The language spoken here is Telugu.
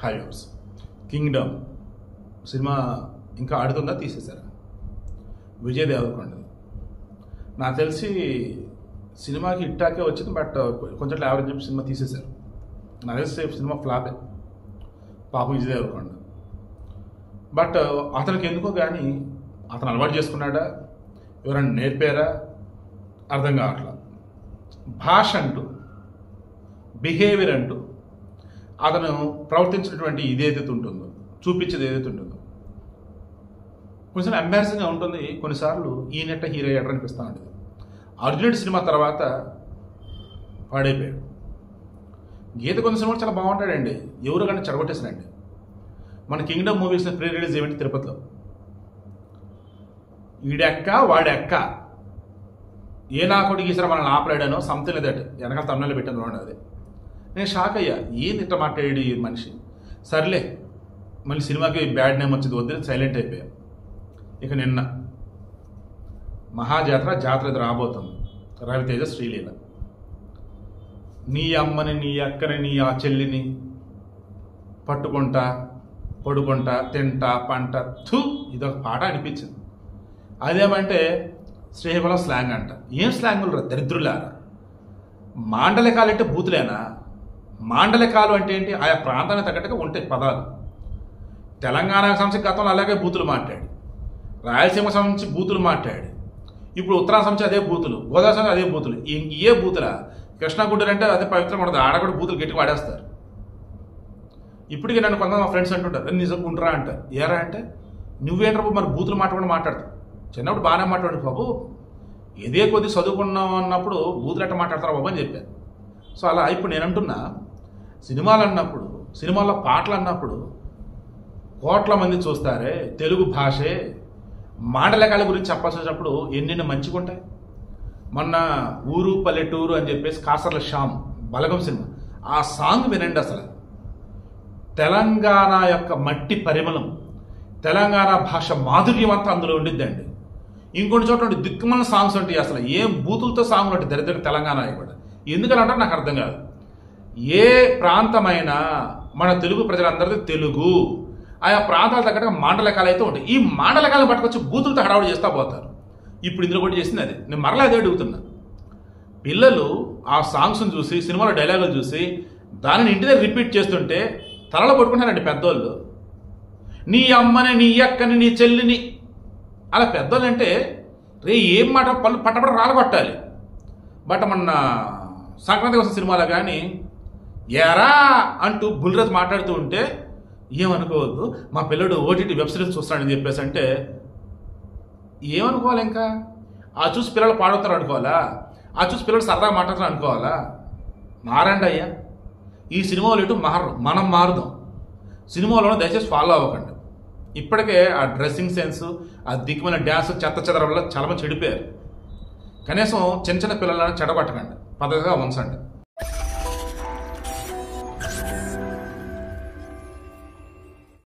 హైవర్స్ కింగ్డమ్ సినిమా ఇంకా ఆడుతుందా, తీసేశారా? విజయ్ దేవరకొండ నాకు తెలిసి సినిమాకి ఇట్టాకే వచ్చింది, బట్ కొంచెం యావరేజ్ చెప్పి సినిమా తీసేశారు. నాకు తెలిసి సినిమా ఫ్లాపే పాపం విజయ్ దేవరకొండ. బట్ అతనికి ఎందుకో కానీ అతను అలవాటు చేసుకున్నాడా, ఎవరైనా నేర్పారా అర్థం కావట్లా. భాష అంటూ, బిహేవియర్ అంటూ అతను ప్రవర్తించినటువంటి ఇదేదైతే ఉంటుందో, చూపించేది ఏదైతే ఉంటుందో కొంచెం ఎంబారసింగ్గా ఉంటుంది. కొన్నిసార్లు ఈయనట్ట హీరో అయ్యాడు అనిపిస్తూ ఉంటుంది. అర్జునుడి సినిమా తర్వాత పాడైపోయాడు. గీత కొన్ని సినిమాలు చాలా బాగుంటాడండి, ఎవరు కానీ చెడగొట్టేసినండి. మన Kingdom movies pre release event తిరుపతిలో, ఈడెక్క వాడెక్క ఏ నా కొడుకు ఈసారి మనల్ని ఆపలేడానో సంథింగ్ దట్ వెనకాల తమిళలో పెట్టాను చూడండి. అది నేను షాక్ అయ్యా, ఏంది ఇట్లా మాట్లాడాడు ఈ మనిషి. సర్లే మళ్ళీ సినిమాకి బ్యాడ్ నేమ్ వచ్చింది, వద్దు సైలెంట్ అయిపోయా. ఇక నిన్న మహాజాతర జాతర రాబోతుంది, రవితేజ శ్రీలీల. నీ అమ్మని, నీ అక్కని, నీ ఆ చెల్లిని పట్టుకుంటా, పడుకుంటా, తింటా, పంట థూ, ఇదొక పాట అనిపించింది. అదేమంటే శ్రీహబలం స్లాంగ్ అంట. ఏం స్లాంగులు దరిద్రులారా? మాండలికాలు అంటే బూతులేనా? మాండలికాలు అంటే ఏంటి? ఆయా ప్రాంతానికి తగ్గట్టుగా ఉంటాయి పదాలు. తెలంగాణ సంబంధించి గతంలో అలాగే బూతులు మాట్లాడి, రాయలసీమ సంబంధించి బూతులు మాట్లాడి, ఇప్పుడు ఉత్తరాంధ్ర సంబంధించి అదే బూతులు, గోదావరి సంబంధించి అదే బూతులు. ఏ బూతులా? కృష్ణాగుడ్డలు అంటే అదే పవిత్రంగా ఉండదు, ఆడ కూడా బూతులు గట్టిగా వాడేస్తారు. ఇప్పటికీ నన్ను కొంతమంది మా ఫ్రెండ్స్ అంటుంటారు, నిజంగా ఉండరా అంటారు. ఏరా అంటే నువ్వేంట్రా మరి బూతులు మాట్లాడతావు. చిన్నప్పుడు బాగానే మాట్లాడు బాబు, ఎదే కొద్ది చదువుకున్నాం అన్నప్పుడు బూతులు ఎట్ట మాట్లాడతారా బాబు అని చెప్పాను. సో అలా ఇప్పుడు నేను అంటున్నా, సినిమాలు అన్నప్పుడు, సినిమాల్లో పాటలు అన్నప్పుడు కోట్ల మంది చూస్తారే, తెలుగు భాషే మాండలికాల గురించి చెప్పాల్సి వచ్చినప్పుడు ఎన్నెన్ని మంచిగా ఉంటాయి. మొన్న ఊరు పల్లెటూరు అని చెప్పేసి కాసర్ల శ్యామ్ బలగం సినిమా, ఆ సాంగ్ వినండి. అసలు తెలంగాణ యొక్క మట్టి పరిమళం, తెలంగాణ భాష మాధుర్యం అంతా అందులో ఉండిద్దండి. ఇంకొన్ని చోట్ల దిక్కుమల సాంగ్స్ ఉంటాయి, అసలు ఏం బూతులతో సాంగ్లు ఉంటాయి దరిద్ర తెలంగాణ కూడా. ఎందుకని అంటే నాకు అర్థం కాదు. ఏ ప్రాంతమైనా మన తెలుగు ప్రజలందరిది తెలుగు, ఆయా ప్రాంతాల తగ్గట్టుగా మాండలికాలు అయితే ఉంటాయి. ఈ మాండలికాలను పట్టుకొచ్చి బూతులతో హడావుడి చేస్తూ పోతారు. ఇప్పుడు ఇందులో కూడా చేసింది అదే. నేను మరలా అదే అడుగుతున్నా, పిల్లలు ఆ సాంగ్స్ని చూసి, సినిమాలో డైలాగులు చూసి దానిని ఇంటి దగ్గర రిపీట్ చేస్తుంటే తలలో పట్టుకుంటారండి పెద్దోళ్ళు. నీ అమ్మని, నీ అక్కని, నీ చెల్లిని, అలా పెద్దోళ్ళు అంటే రే ఏం మాట పళ్ళు పట్టపడ రాలగొట్టాలి. బట్ మొన్న సంక్రాంతి కోసం సినిమాలో కానీ ఎరా అంటూ బుల్రత్ మాట్లాడుతూ ఉంటే ఏమనుకోవద్దు, మా పిల్లడు ఓటీటీ వెబ్ సిరీస్ చూస్తాడని చెప్పేసి అంటే ఏమనుకోవాలి? ఇంకా ఆ చూసి పిల్లలు పాడవుతారు అనుకోవాలా? ఆ చూసి పిల్లలు సరదాగా మాట్లాడతారు అనుకోవాలా? మారండి అయ్యా, ఈ సినిమాలో ఇటు మనం మారుదాం. సినిమాలో దయచేసి ఫాలో అవ్వకండి. ఇప్పటికే ఆ డ్రెస్సింగ్ సెన్స్, ఆ దిక్కుమైన డ్యాన్స్ చెత్త చెదర వల్ల చాలా మంది చెడిపోయారు. కనీసం చిన్న చిన్న పిల్లలను చెడగొట్టకండి, పద్ధతిగా ఉంచండి.